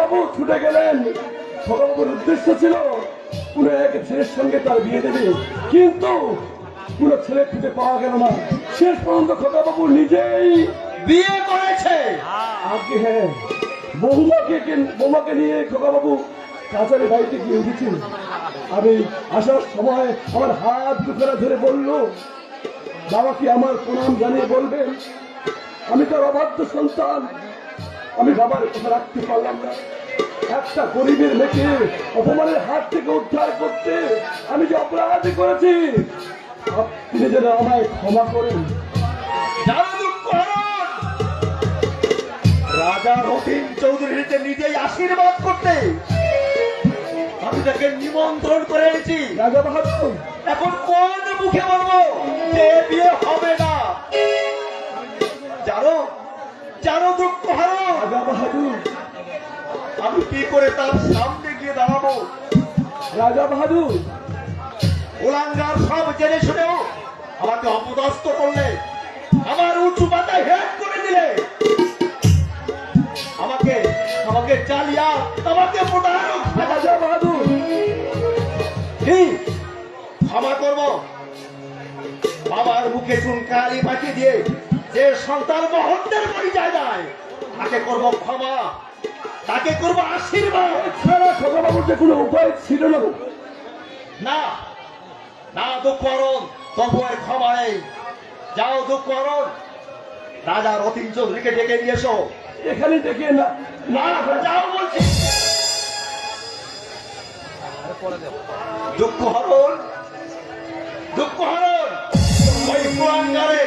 বাবু ছুটে গেলেন। খোকাবাবুর উদ্দেশ্য ছিল কোনো এক ছেলের সঙ্গে তার বিয়ে দেবে, কিন্তু কোনো ছেলে খুঁজে পাওয়া গেল না। শেষ পর্যন্ত খোকাবাবু নিজেই বিয়ে করেছে। আগে হ্যাঁ, বৌমাকে নিয়ে খোকাবাবু কাছারি বাড়িতে গিয়ে উঠেছেন। আমি আসার সময় আমার হাত দুখানা ধরে বলল, বাবা কি আমার প্রণাম জানিয়ে বলবেন, আমি তার অবাধ্য সন্তান, আমি বাবার কথা রাখতে পারলাম না। একটা গরিবের মেয়েকে অপমানের হাত থেকে উদ্ধার করতে আমি যে অপরাধ করেছি, তিনি যেন আমায় ক্ষমা করেন। রাজা রতিন চৌধুরীকে নিজেই আশীর্বাদ করতে আমি তাকে নিমন্ত্রণ করে এনেছি। রাজা বাহাদুর, এখন কোন মুখে বলবো যে বিয়ে হবে না? জানো জানো দুঃখ হারো রাজা বাহাদুর, আমি কি করে তার সামনে গিয়ে দাঁড়াবো? রাজা বাহাদুর, ওলাঙ্গার সব জেনে শুনেও আমাকে অপদস্থ করলে, আমার উঁচু মাথায় হেড করে দিলে, আমাকে আমাকে চালিয়া আমাকে প্রতারক। রাজা বাহাদুর, কি ক্ষমা করব? বাবার মুখে চুনকালি পাঠিয়ে দিয়ে যে সন্তান মহত্বের পরিচয় দেয় তাকে করব ক্ষমা, তাকে করব আশীর্বাদ। ছাড়া খোকাবাবুর যে কোনো উপায় ছিল না। না না দুঃখ হরণ, তবু আর ক্ষমা নেই। যাও দুঃখ হরণ, রাজা রতিন চৌধুরীকে ডেকে নিয়ে এসো। এখানে ডেকে না, না যাও বলছি। দুঃখ হরণ, দুঃখ হরণ, ওই পুরাঙ্গারে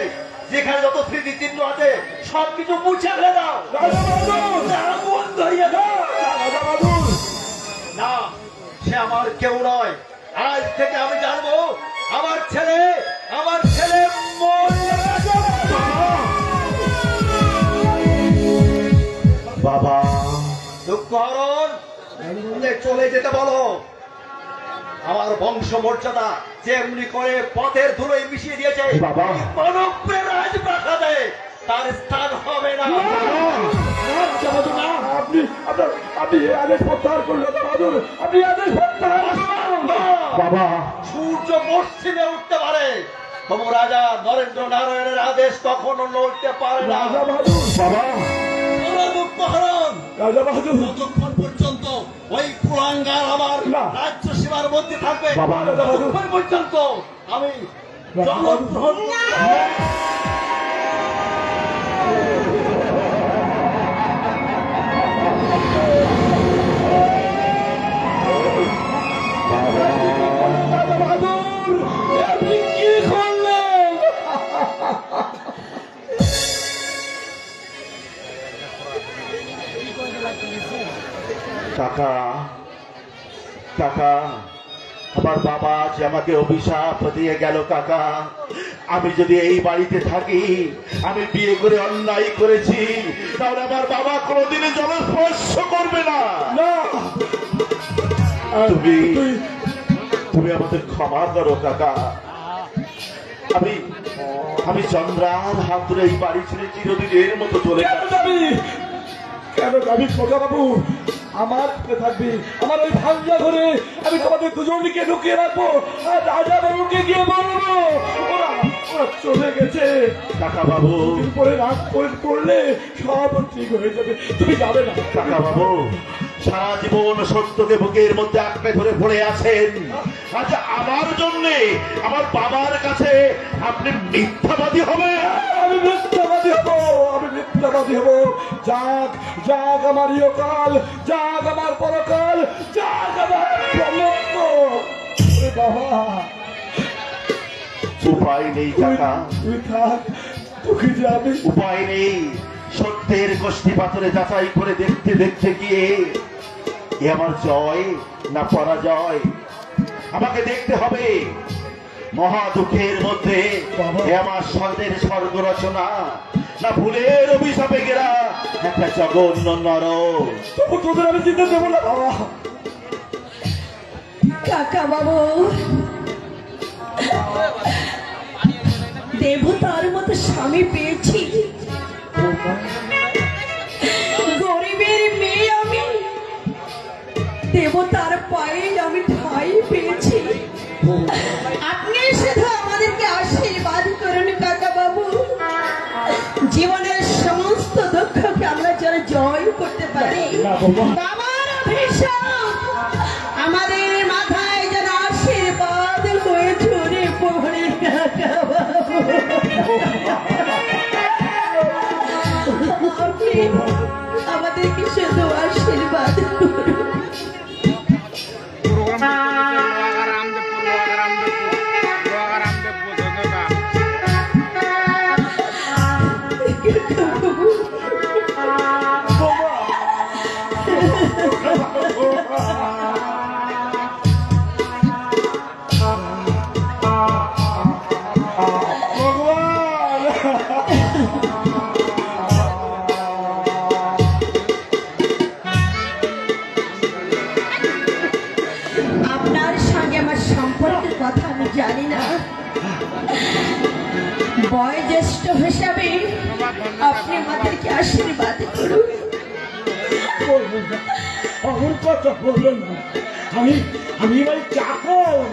যেখানে যত স্মৃতি চিহ্ন আছে সবকিছু মুছে ফেলে দাও। রাজা বাহাদুর, আগুন ধরিয়ে দাও। রাজা বাহাদুর, না, সে আমার কেউ নয়। আজ থেকে আমি জানবো আমার ছেলে বাবা। দুঃখ হরণ, চলে যেতে বলো। আমার বংশ মর্যাদা যেমনি করে পথের ধুলোয় মিশিয়ে দিয়েছে বাবা, মানবের রাজ প্রাসাদে তার স্থান হবে না। আপনি আপনি এই আদেশ প্রত্যাহার করলেন। রাজা বাহাদুর, আপনি আদেশ প্রত্যাহার। বাবা, সূর্য পশ্চিমে উঠতে পারে, তবু রাজা নরেন্দ্র নারায়ণের আদেশ কখনো নড়তে পারে না। রাজা বাহাদুর, বাবা, দুঃখ হরণ, রাজা বাহাদুর, যতক্ষণ পর্যন্ত ওই কুলাঙ্গার আমার না। রাজ্য সীমার মধ্যে থাকবে বাবা, ততক্ষণ পর্যন্ত আমি জনগ্রহণ রাজা বাহাদুর, আপনি কি করলেন? কাকা কাকা, আমার বাবা যে আমাকে অভিশাপ দিয়ে গেল কাকা। আমি যদি এই বাড়িতে থাকি, আমি বিয়ে করে অন্যায় করেছি, তাহলে আমার বাবা কোনোদিনই জলস্পর্শ করবে না। না, তুমি আমাদের ক্ষমা করো কাকা। আমি চন্দ্রার হাত ধরে এই বাড়ি ছেড়ে চিরদিনের মতো চলে যাচ্ছি। কেন যাবি খোকাবাবু? আমার থাকবি, আমার ওই ভাঙ্গা ঘরে আমি তোমাদের দুজনকে ঢুকিয়ে রাখবো, আর রাজা বাবুকে গিয়ে বলবো ওরা চলে গেছে। কাকা বাবু, পরে রাগ করলে সব ঠিক হয়ে যাবে, তুমি যাবে না। কাকা বাবু, সারা জীবন সত্যকে বুকের মধ্যে আঁকড়ে ধরে পড়ে আছেন, আচ্ছা আমার জন্যে আমার বাবার কাছে আপনি মিথ্যাবাদী হবে? আমি মিথ্যাবাদী হবো, আমি মিথ্যাবাদী হবো। যাক যাক আমার ইহকাল, যাক আমার পরকাল, যাক আমার প্রমত্ত। বাবা, উপায় নেই কাকা, তুই থাক, তোকে যে আমি উপায় নেই। সত্যের গোষ্ঠী পাথরে যাচাই করে দেখতে দেখতে গিয়ে এ আমার জয় না পরাজয় আমাকে দেখতে হবে। মহা দুঃখের মধ্যে এ আমার স্বর্গের স্বর্গ রচনা না ভুলের অভিশাপে গেরা একটা জঘন্য নরক। তবু তোদের আমি চিন্তা দেবো না বাবা। কাকা বাবু, দেবতার মতো স্বামী পেয়েছি। গরিবের মেয়ে আমি, দেবতার পায়ে আমি ঠাঁই পেয়েছি। আপনি শুধু আমাদেরকে আশীর্বাদ করুন কাকা বাবু, জীবনের সমস্ত দুঃখকে আমরা যেন জয় করতে পারি। না বৌমা, বাবার অভিশাপ আমাদের মাথায় যেন আশীর্বাদ হয়ে ঝরে পড়ে কাকা বাবু। আপনি আমাদেরকে শুধু আশীর্বাদ করুন। আপনার সঙ্গে আমার সম্পর্কের কথা আমি জানি না, বয়োজ্যেষ্ঠ হিসাবে আপনি আমাদেরকে আশীর্বাদ করুন। আমার কথা বললো না। আমি আমি ওই চাকর,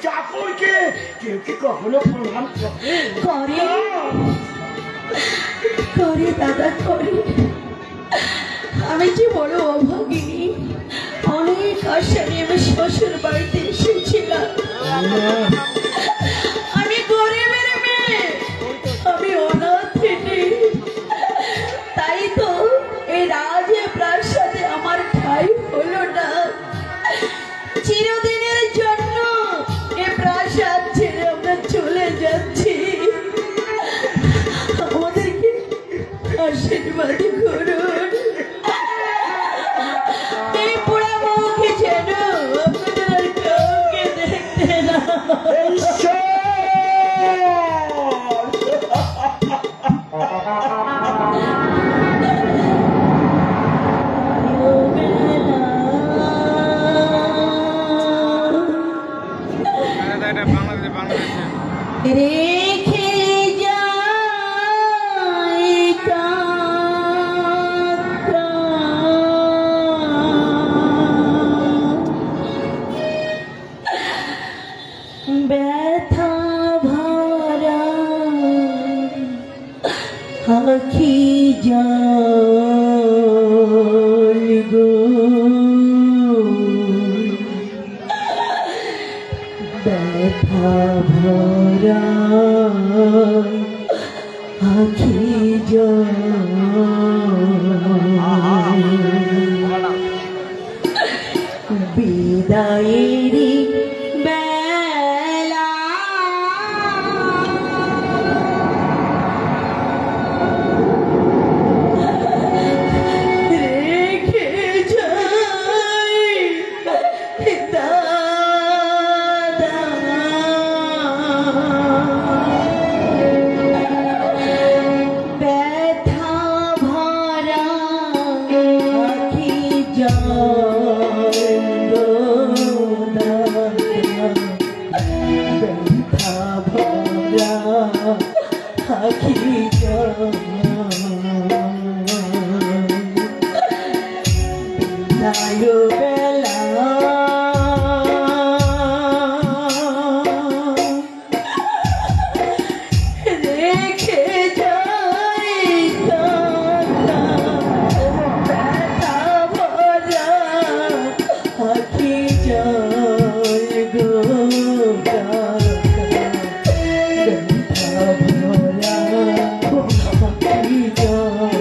চাকরকে কেউ কি কখনো প্রণাম করে? করে করে দাদা করে। আমি যে বড় অভাগিনী, অনেক আশা নিয়ে আমি শ্বশুর বাড়িতে এসেছিলাম। আমি গরিবের মেয়ে, আমি অনাথিনী, তাই তো এই রাজে প্রাসাদে আমার ঠাঁই হলো না। চিরদিনের জন্য এ প্রাসাদ ছেড়ে আমরা চলে যাচ্ছি। আমাদেরকে আশীর্বাদ করুন। এই পোড়া মুখে যেন আপনাদের আর কাউকে দেখতে না। রেখে যাই কাকা, ব্যথা ভরা আখি জল গো, ব্যথা ভরা আখি বিদায়েরই বেলা রেখে যাই দাদা, ব্যথা ভরা আখি জল ব্যথা ভরা আখি বিদায় বেলা রেখে যাই কাকা, ব্যথা ভরা আখি জল গো কাকা, ব্যথা ভরা আখি জল।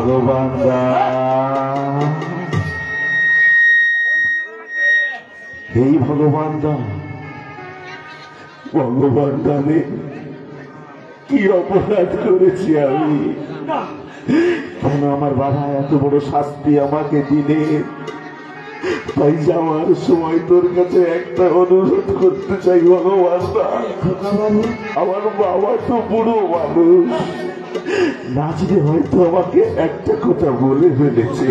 ভগবান এই ভগবান ভগবান দানে কি অপরাধ করেছি আমি? কেন আমার বাবা এত বড় শাস্তি আমাকে দিলে? তাই যাওয়ার সময় তোর কাছে একটা অনুরোধ করতে চাই ভগবান দা, আমার বাবা তো বুড়ো মানুষ, নাচলে হয়তো আমাকে একটা কথা বলে ফেলেছে,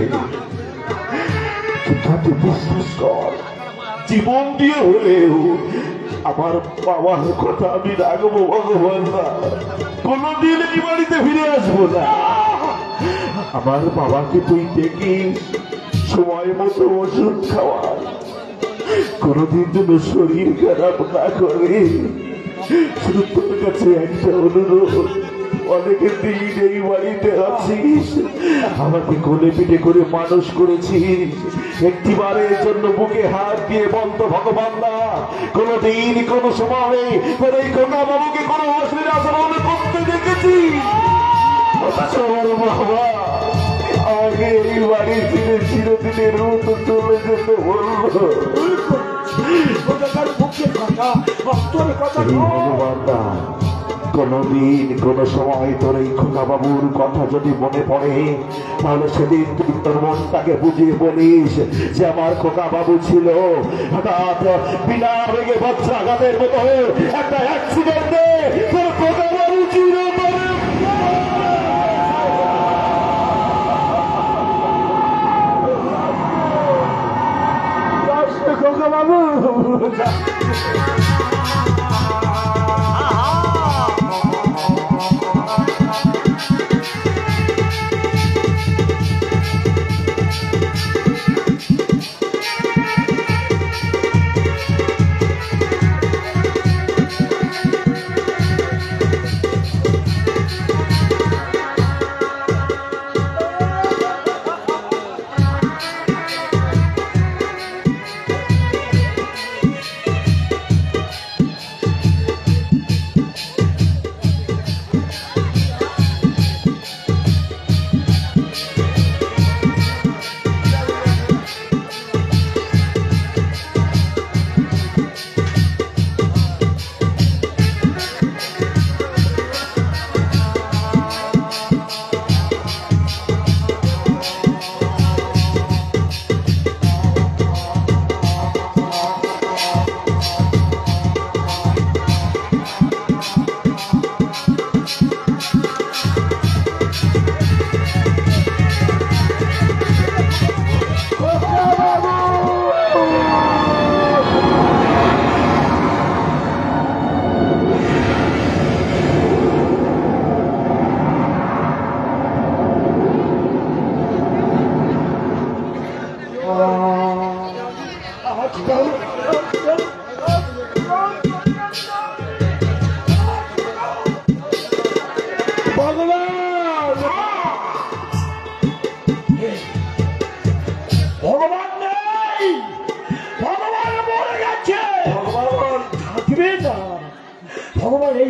তাতে বিশ্বাস কর, জীবন দিয়ে হলেও আমার বাবার কথা আমি রাখবো ভগবান দা, কোনদিন এই বাড়িতে ফিরে আসবো না। আমার বাবাকে তুই দেখিস, সময় মতো ওষুধ খাওয়া, কোনদিন যেন শরীর খারাপ না করে। শুধু তোর কাছে একটা অনুরোধ, অনেকের দিন এই বাড়িতে আছিস, আমাকে কোলে পিঠে করে মানুষ করেছিস, একটিবারের জন্য বুকে হাত দিয়ে বলতো ভগবান দা, কোনদিন কোনো সময় তোর এই কন্যা বাবুকে কোনো অশ্লীল আচরণ করতে দেখেছি? আমার বাবা আমাকে এই বাড়ি ছেড়ে চিরদিনের মতো চলে যেতে বললো। ভগবান দা, কোনদিন কোন সময় তোর এই খোকা বাবুর কথা যদি মনে পড়ে, তাহলে সেদিন তুই তোর মনটাকে বুঝিয়ে বলিস যে আমার খোকা বাবু ছিল হঠাৎ বিনা বেগে বজ্রাঘাতের মতো একটা অ্যাক্সিডেন্টে তোর খোকা বাবু ছিল। খোকা বাবু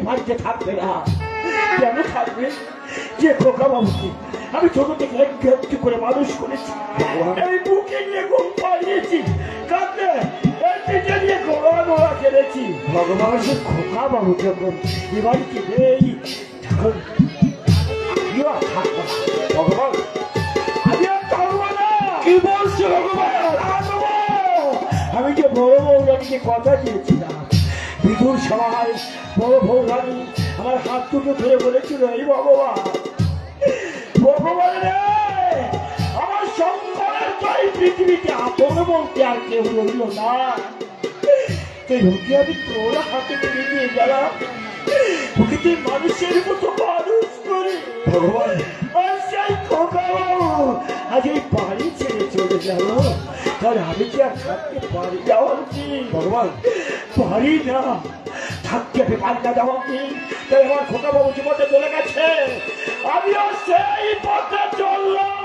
বাড়িতে থাকবে না। কেন থাকবে? যে খোকা বাবুকে আমি ছোট থেকে একটু একটু করে মানুষ করেছি, এই বুকে নিয়ে ঘুম পাড়িয়েছি, কাঁদে নিয়ে ঘোরা খেলেছি। ভগবান সে খোকা বাবু যখন এ বাড়িতে নেই, তখন আমিও আর থাকবো না। ভগবান আমি আর থাকবো না। কি বলছো ভগবান? আমি যে বড় বৌরানীকে কথা দিয়েছিলাম, বিদুর সভায় বড় বৌরানী আমার হাত দুটো ধরে বলেছিল, এই ভগবান, ভগবান রে, আমার শঙ্করের তো এই পৃথিবীতে আপন বলতে আর কেউ রইল না। সেই রুটি আমি তোর হাতে তুলে দিয়ে গেলাম, তোকে তুই মানুষের মতো মানুষ করে। ভগবান, আর সেই খোকা আজ এই বাড়ি ছেড়ে চলে গেল, তাহলে আমি কি আর থাকতে পারি? যাওয়ার কি ভগবান? পারি না, থাকতে পারি না। যাওয়া কি? তাই আমার খোকা বাবু জীবনে চলে গেছে, আমিও সেই পথে চললাম।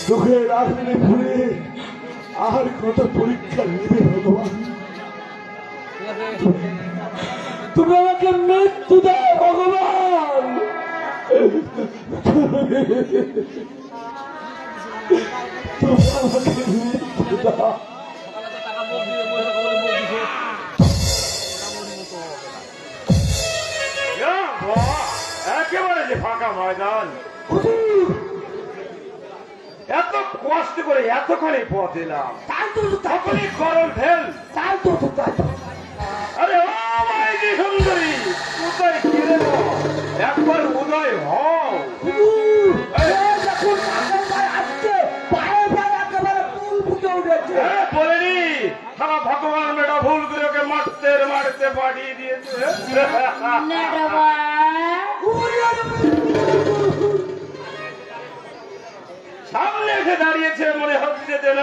দুঃখের আগুনে ভুলে আর কত পরীক্ষা নেবে ভগবান? তুমি আমাকে মৃত্যু দাও ভগবান, তুমি আমাকে মৃত্যু দাও। একেবারে যে ফাঁকা ময়দান, এত কষ্ট করে এতখানি পথ এলাম, তখনই করল ফেল। আরে ও মাইজি সুন্দরী, কোথায় গেলে একবার উদয় হও। বলেনি সারা ভগবান মেয়েটা ভুল করে ওকে মারতে মারতে পাঠিয়ে দিয়েছে। সামনে এসে দাঁড়িয়েছে, মনে হচ্ছে যেন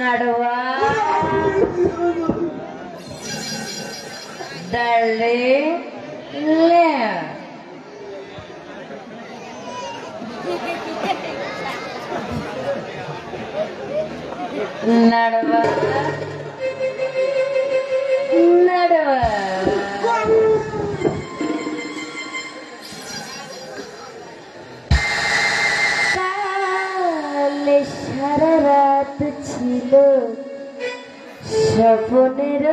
नड़वा नड़वा কালে সারা রাত ছিল স্বপ্নের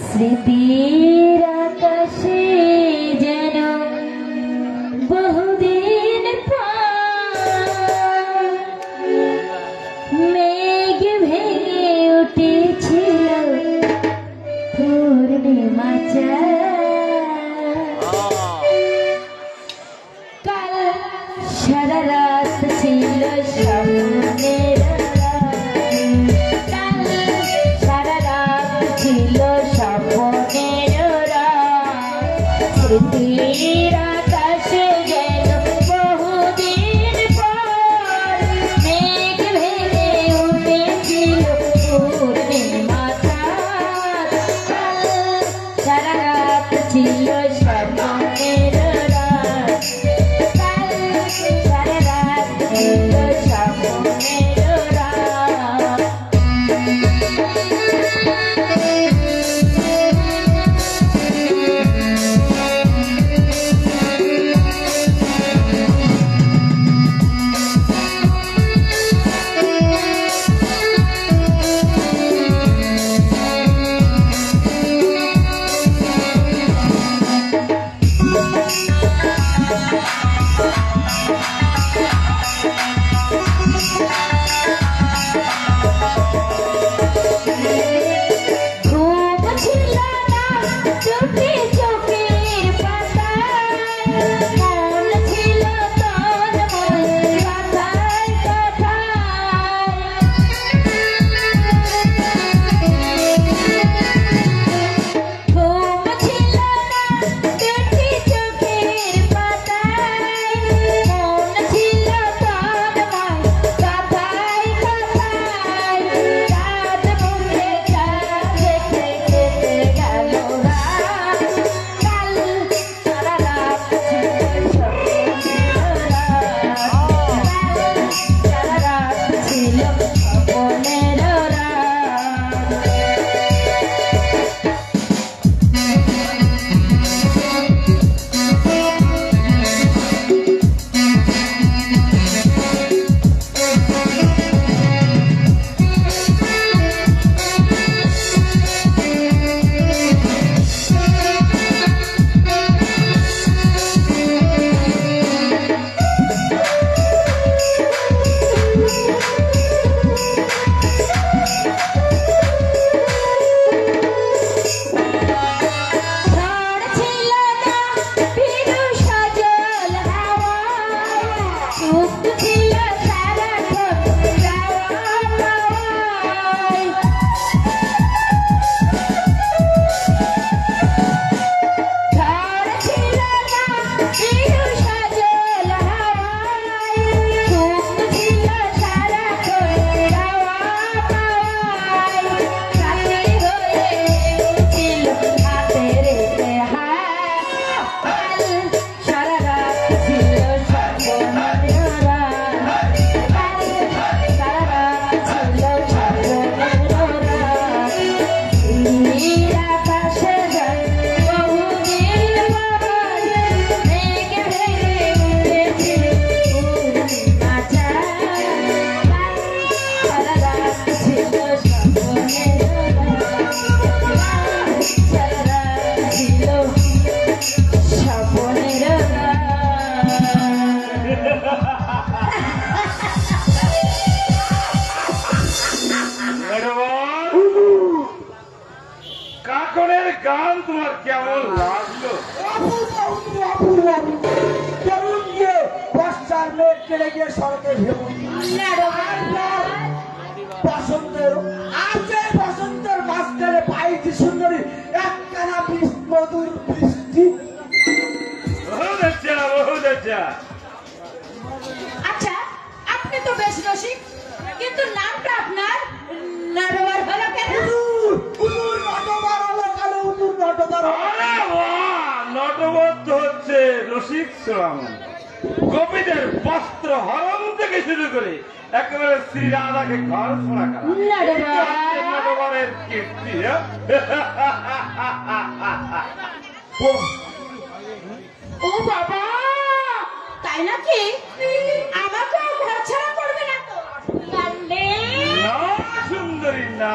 স্মৃতির আকাশে যেন বহুদিন মেঘ ভেঙে উঠেছিল পূর্ণিমা কাল সারা রাত ছিল স্বপ্নের কাল সারা রাত ছিল স্বপ্নের স্মৃতির আকাশে যেন বহুদিন পর মেঘ ভেঙে স্বপ্নের রাত। কাকনের গান তোমার কেমন লাগলো? কেমন গিয়ে বর্ষার মেঘ কেড়ে গিয়ে সড়কে ভেবু বসন্তের আছে বসন্তের মাঝখানে পাইছি সুন্দরী একখানা মধুর বৃষ্টি। বহুত আচ্ছা, বহুত আচ্ছা। আচ্ছা, আপনি তো বেশ রসিক, কিন্তু নামটা আপনার নরবর হলো কেন? উদুর নটবার হলো কালো উদুর নটবার হলো। আরে বাহ, নটবদ্ধ হচ্ছে রসিক শ্রাবণ। গোপীদের বস্ত্র হরণ থেকে শুরু করে একেবারে শ্রী রাধাকে ঘর ছোঁড়া করা, নটবরের কীর্তি। ও বাবা, তাই নাকি? আমাকেও ঘর ছাড়া করবে না তো? লাল্লে। না সুন্দরী না,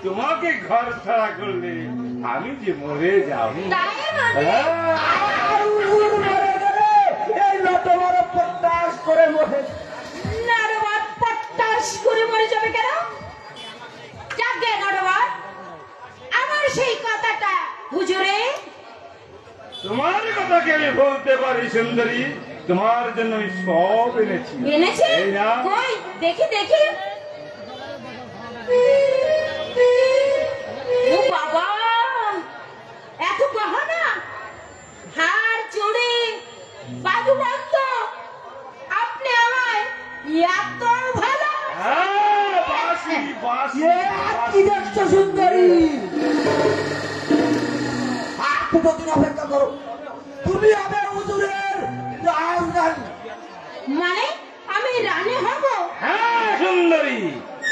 তোমাকে ঘর ছাড়া করলে আমি যে মরে যাব। তাই মানে? আর উদুর মরে গেলে এই নটবার পটাশ করে মরে। নরবর পটাশ করে মরে যাবে কেন? যাকে নরবর, আমার সেই কথাটা হুজুরে। তোমার কথাকে আমি বলতে পারি সুন্দরী, তোমার জন্য আমি সব এনেছি। এনেছে? এই না? কই দেখি দেখি। ও বাবা, এত গহনা, হার চুড়ি, বাজুবন্ত, আপনি আমায় এত ভালো। হ্যাঁ, বাঁশি, বাঁশি, এ আর কি দেখছো সুন্দরী? আর কতদিন অপেক্ষা করো? তুমি হবে উদুরের রাজধানী। মানে আমি রানী হব? হ্যাঁ সুন্দরী,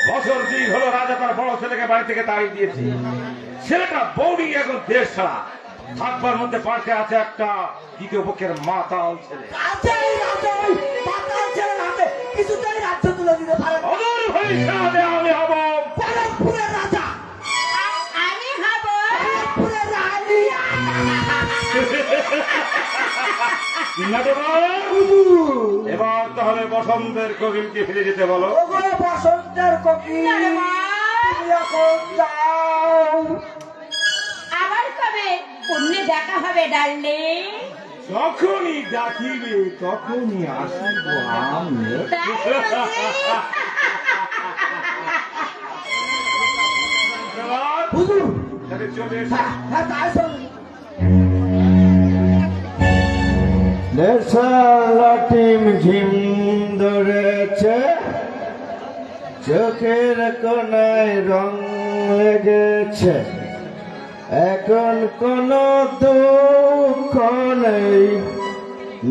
বছর 2 হলো রাজা তার বড় ছেলেকে বাড়ি থেকে তাড়িয়ে দিয়েছে। ছেলেটা বৌদি এখন দেশ ছাড়া, থাকবার মধ্যে পাশে আছে একটা দ্বিতীয় পক্ষের মাতাল ছেলে। রাজাই রাজাই পাতাল ছেলের হাতে কিছুতেই রাজ্য তুলে দিতে পারে না। অদূর ভবিষ্যতে আমি হব ব্যারাকপুরের রাজা, আমি হব ব্যারাকপুরের রানী। নটবর। এবার তাহলে বসন্তের কোকিলকে ফিরে যেতে বলো। ওগো বসন্তের কোকিল, তুমি এখন যাও। আবার কবে পুণ্যে দেখা হবে ডার্লিং? যখনই ডাকিবে তখনই আসিব আমি। তাই বুঝি? নটবর, হুজুর, তাহলে চলে এসো। হ্যাঁ হ্যাঁ তাই চলুন। নেশালাটিম ঝিম ধরেছে, চোখের কোনায় রং লেগেছে, এখন কোনো দুঃখ নেই,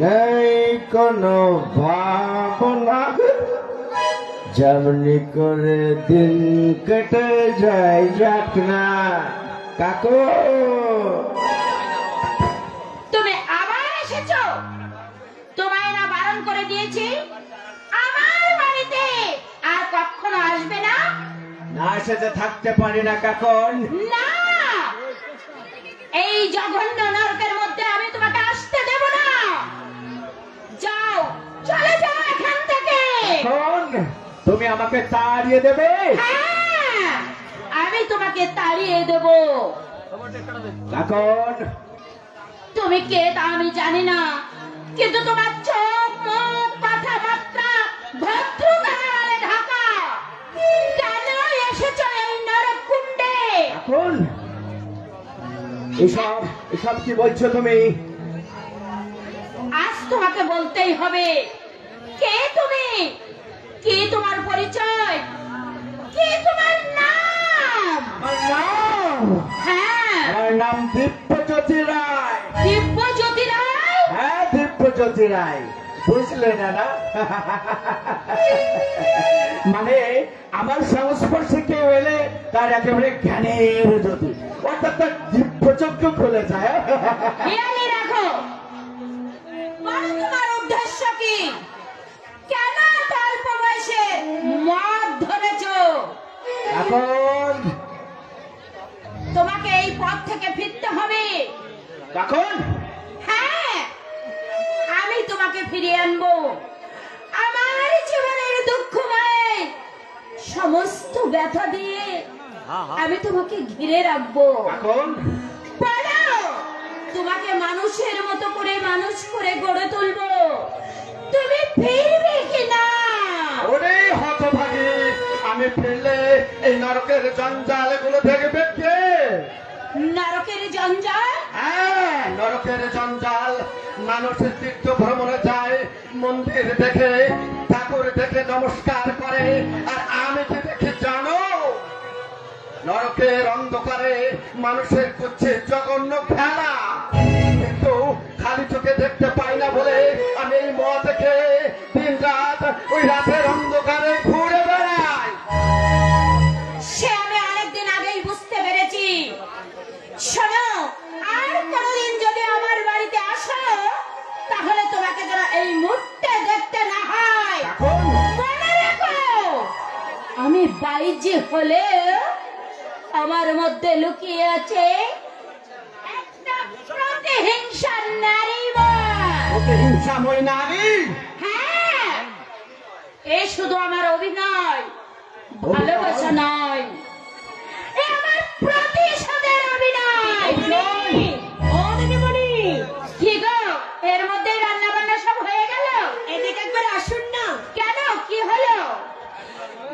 নেই কোনো ভাবনা, যেমনি করে দিন কেটে যায় যাক না। কাকু তুমি আবার এসেছো? তোমায় না বারণ করে দিয়েছি আমার বাড়িতে আর কখনো আসবে না? না সেটা থাকতে পারি না কাকন। না, এই জঘন্য নরকের মধ্যে আমি তোমাকে আসতে দেব না। যাও, চলে যাও এখান থেকে। কাকন তুমি আমাকে তাড়িয়ে দেবে? হ্যাঁ, আমি তোমাকে তাড়িয়ে দেব। কাকন তুমি কে তা আমি জানি না, কিন্তু তোমার চোখ, মুখ, কথাবার্তা ভদ্রতায় ঢাকা। কেন এসেছো এই নরক কুণ্ডে? কাকন এসব এসব কি বলছো তুমি? আজ তোমাকে বলতেই হবে, কে তুমি, কে তোমার পরিচয়, কে তোমার নাম? আমার নাম হ্যাঁ, আমার নাম দিব্যজ্যোতি রায়। দিব্যজ্যোতি রায়। হ্যাঁ দিব্যজ্যোতি রায়, বুঝলে না না? মানে আমার সংস্পর্শে কেউ এলে তার একেবারে জ্ঞানের জ্যোতি, অর্থাৎ তার দিব্যচক্ষু খুলে যায়। খেয়ালি রাখো, বলো তোমার উদ্দেশ্য কি? কেন এত অল্প বয়সে মদ ধরেছো? এখন তোমাকে এই পথ থেকে ফিরতে হবে। এখন হ্যাঁ, আমি তোমাকে ফিরিয়ে আনবো। আমার জীবনের দুঃখময় সমস্ত ব্যথা দিয়ে আমি তোমাকে ঘিরে রাখবো। এখন বলো, তোমাকে মানুষের মতো করে মানুষ করে গড়ে তুলবো। তুমি ফিরবে কিনা? ওরে হতভাগী, আমি ফিরলে এই নরকের জঞ্জাল গুলো থেকে বেঁকে। নরকের জঞ্জাল? হ্যাঁ নরকের জঞ্জাল। মানুষের তীর্থ ভ্রমণে যায়, মন্দির দেখে, ঠাকুর দেখে নমস্কার করে, আর আমি কি দেখি জানো? নরকের অন্ধকারে মানুষের করছে জঘন্য খেলা, কিন্তু খালি চোখে দেখতে পাই না বলে আমি এই মদ খেয়ে দিন রাত ওই রাতের অন্ধকারে ঘুরে বেড়াই। সে আমি অনেকদিন আগেই বুঝতে পেরেছি। শোনো, আর কোনদিন যদি আমার বাড়িতে আসো, তাহলে তোমাকে যেন এই মুহূর্তে দেখতে না হয়। এখন মনে রেখো, আমি বাইজি হলে আমার মধ্যে লুকিয়ে আছে একটা প্রতিহিংসা নারী বল। প্রতিহিংসাময় নারী। হ্যাঁ, এ শুধু আমার অভিনয়, ভালোবাসা নয়, এ আমার প্রতিশোধের অভিনয়। ও দিদিমণি, কি গো, এর মধ্যে রান্না বান্না সব হয়ে গেল? এদিকে একবার আসুন না। কেন, কি হলো?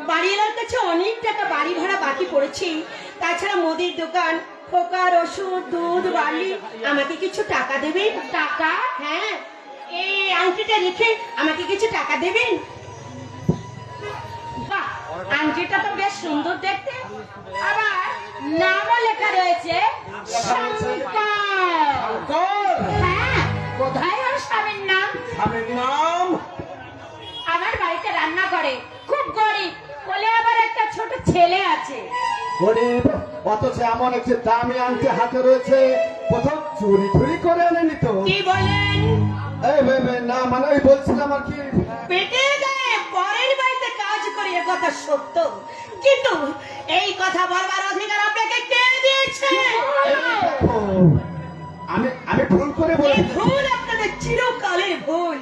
বাড়িওয়ালার কাছে অনেক টাকা বাড়ি ভাড়া বাকি পড়েছে, তাছাড়া মুদির দোকান, পোকার ওষুধ, দুধ, বালি, আমাকে কিছু টাকা দেবেন? টাকা? হ্যাঁ, এই আংটিটা রেখে আমাকে কিছু টাকা দেবেন? বাহ, আংটিটা তো বেশ সুন্দর দেখতে, আবার নামও লেখা রয়েছে শঙ্কর। হ্যাঁ, কোথায় ওর স্বামীর নাম? স্বামীর নাম? আমার বাড়িতে রান্না করে, খুব গরিব, বলে আবার একটা ছোট ছেলে আছে। গরিব, অথচ এমন একটি দামি আংটি হাতে রয়েছে, কোথাও চুরি চুরি করে আনেনি তো? কি বলেন? এই না মানে আমি বলছিলাম আর কি, পেটে গায়ে পরের বাড়িতে কাজ করি, এ কথা সত্য, কিন্তু এই কথা বলবার অধিকার আপনাকে কে দিয়েছে? ও, আমি ভুল করে এই বলি। ভুল আপনাদের চিরকালের ভুল।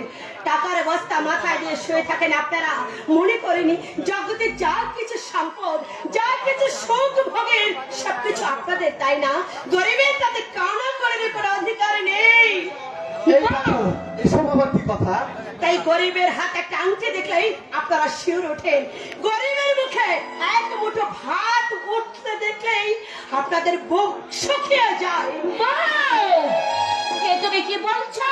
টাকার বস্তা মাথায় দিয়ে শুয়ে থাকেন আপনারা, মনে করেনি জগতে যা কিছু সম্পদ, যা কিছু সুখ ভোগের সবকিছু আপনাদের, তাই না? গরিবের তাতে কানা করে কোনো অধিকার নেই। এই দেখো, এসব আবার কি কথা? তাই গরিবের হাতে একটা আংটি দেখলেই আপনারা শিউর ওঠেন, গরিবের মুখে এক মুঠো ভাত উঠতে দেখলেই আপনাদের বুক শুকিয়ে যায়। বাহ, এ তুমি কি বলছো?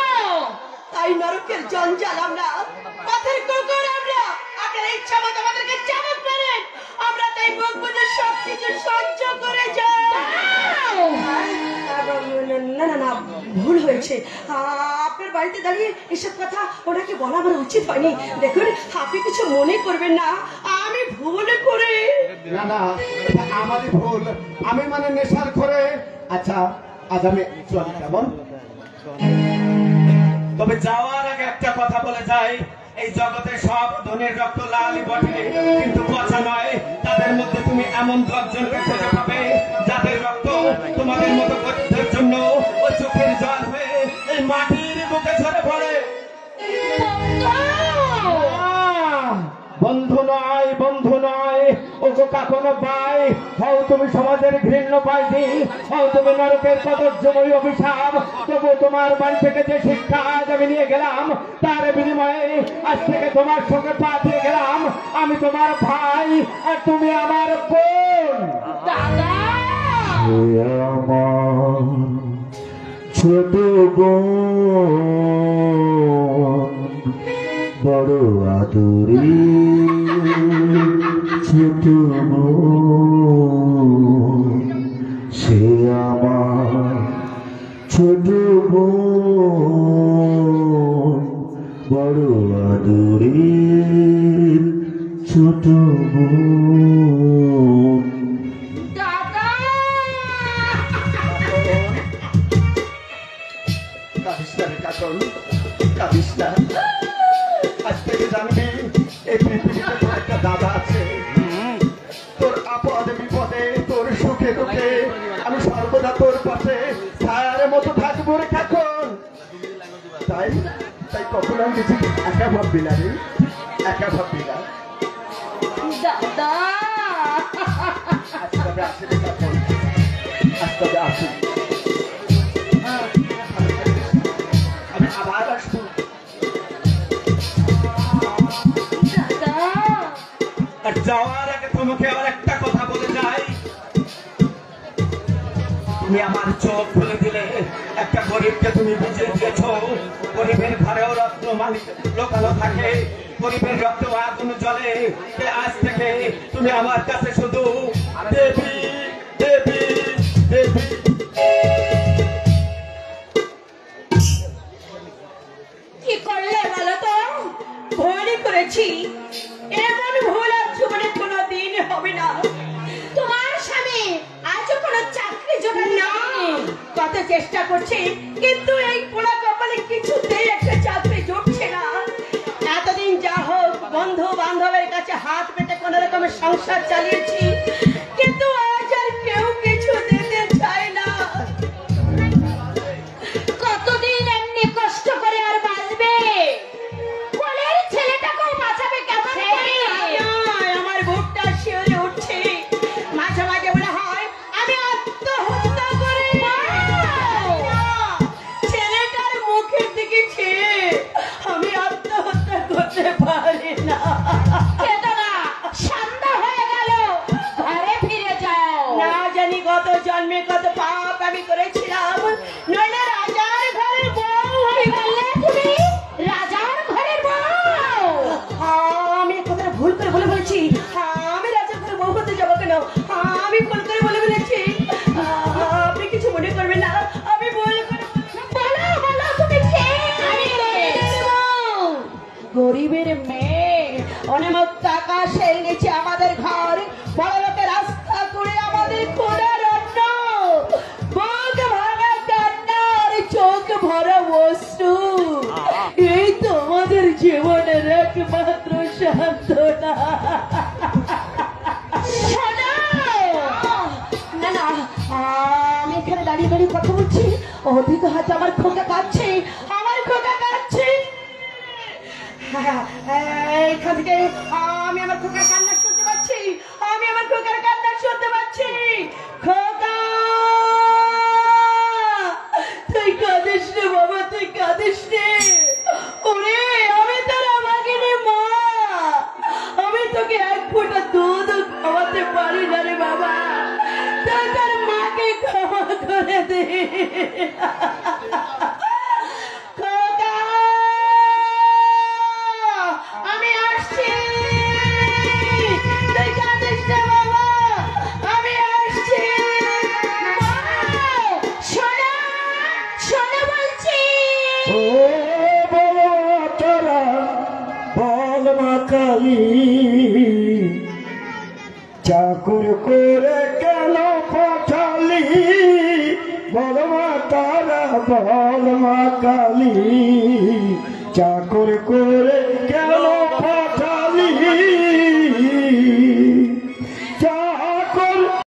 তাই নরকের জঞ্জাল আমরা, পথের কুকুর আমরা, আপনারা ইচ্ছা মতো আমাদেরকে চাবুক মারেন, আমরা তাই বুক বুঝে সবকিছু সহ্য করে যাই। না না না, ভুল হয়েছে। আপনার বাড়িতে দাঁড়িয়ে এসব কথা ওনাকে বলা আমার উচিত হয়নি। দেখুন, আপনি কিছু মনে করবেন না, ভুল করে। না না, এটা আমারই ভুল, আমি মানে নেশার করে। আচ্ছা আজ আমি চলি, কেমন? তবে যাওয়ার আগে একটা কথা বলে যাই, এই জগতে সব ধনের রক্ত লালই বটে, কিন্তু পচা নয়। তাদের মধ্যে তুমি এমন 10 জনকে খুঁজে পাবে যাদের রক্ত তোমাদের মতো গরিবদের জন্য ও চোখের জল হয়ে এই মাটির বুকে ঝরে পড়ে। বন্ধু নয়, বন্ধু নয়, ও কখনো পাই হও তুমি সমাজের ঘৃণ্য পাইনি, হও তুমি নরকের কদর্যময় অভিশাপ। তবু তোমার বাড়ি থেকে যে শিক্ষা আজ আমি নিয়ে গেলাম, তার বিনিময়ে আজ থেকে তোমার সঙ্গে পা দিয়ে গেলাম আমি তোমার ভাই আর তুমি আমার বোন। দাদা আমার ছোট বোন বড় আদরে ছোট বোন, সে আমার ছোট বোন বড় আদরে ছোট বোন। দাদা কাঁদিস না রে কাকন, কাঁদিস না। আজ থেকে জানবি এই পৃথিবীতে তোর একটা দাদা আছে। তোর আপদে বিপদে, তোর সুখে দুঃখে আমি সর্বদা তোর পাশে ছায়ার মতো থাকবো রে কাকন। তাই তাই কখনো আমি কিছু একা ভাববি না রে, একা ভাববি না। দাদা আজ তবে আসি রে কাকন, আজ তবে আসি। আমি আবার আসবো। দাদা আর যাওয়ার আগে তোমাকে আর একটা কথা বলে যাই, তুমি আমার চোখ খুলে দিলে। একটা গরিবকে তুমি বুঝিয়ে দিয়েছ, গরিবের ঘরেও রত্ন মালিক লোকানো থাকে, গরিবের রক্ত আগুন জ্বলে। আজ থেকে তুমি আমার কাছে শুধু দেবী দেবী দেবী। কি করলে বলো তো? ভুলই করেছি, এমন ভুল আর জীবনে কোনোদিন হবে না। তোমার স্বামী আজও কোনো চাকরি জোগাড় না, না। কত চেষ্টা করছি, কিন্তু এই পোড়া কপালে কিছুতেই একটা চাকরি জুটছে না। এতদিন যা হোক বন্ধু বান্ধবের কাছে হাত পেতে কোন রকমের সংসার চালিয়েছি, কিন্তু আজ আর কেউ কিছু দিতে চায় না। কতদিন এমনি কষ্ট করে আর বাঁচবে? কোলের ছেলেটাকেও বাঁচাবে কেমন করে? নয়, আমার বুকটা শিউরে উঠছে। মাঝে মাঝে মনে হয় আমি আত্মহত্যা করি। না, ছেলেটার মুখের দিকে চেয়ে আমি আত্মহত্যা করতে পারি না। কেঁদো না, সন্ধ্যা হয়ে গেল, ঘরে ফিরে যাও। না জানি কত জন্মে কত পাপ আমি করেছিলাম, নইলে রাজার ঘরের বউ কি হয়ে বললে তুমি? রাজার ঘরের বউ? আমি কথাটা ভুল করে বলে বলেছি। আমি রাজার ঘরে বউ হতে যাবো কেন? আমি ভুল করে বলে ফেলেছি। আপনি কিছু মনে করবেন না, আমি ভুল করে বলো বলো, তুমি কে? গরিবের মেয়ে, অনেক টাকা সেরে গেছে আমাদের ঘর, বড় লোকের রাস্তা করে আমাদের খোলার অন্ন, বুক ভরা কান্না আর চোখ ভরা বস্তু। এই তো আমাদের জীবনের একমাত্র সান্ত্বনা। শোনো, না না, আমি এখানে দাঁড়িয়ে দাঁড়িয়ে কথা বলছি, ওদিকে হয়তো আমার খোকা কাঁদছে, আমার খোকা কাঁদছে। এখান থেকে আমি আমার খোকার কান্না শুনতে পাচ্ছি, আমি আমার খোকার কান্না শুনতে পাচ্ছি। খোকা, তুই কাঁদিস রে বাবা, তুই কাঁদিস রে। ওরে আমি তোর আমাকে রে মা, আমি তোকে এক ফোঁটা দুধ খাওয়াতে পারি না রে বাবা, তুই তোর মাকে ক্ষমা করে দে। খোকা, আমি আসছি, তুই কাঁদিস না বাবা, আমি আসছি। শোনো, শোনো বলছি। ও বাবা তারা বল মা কালী, চাকর করে কেন পাঠালি বল মা তারা বল মা কালী চাকর করে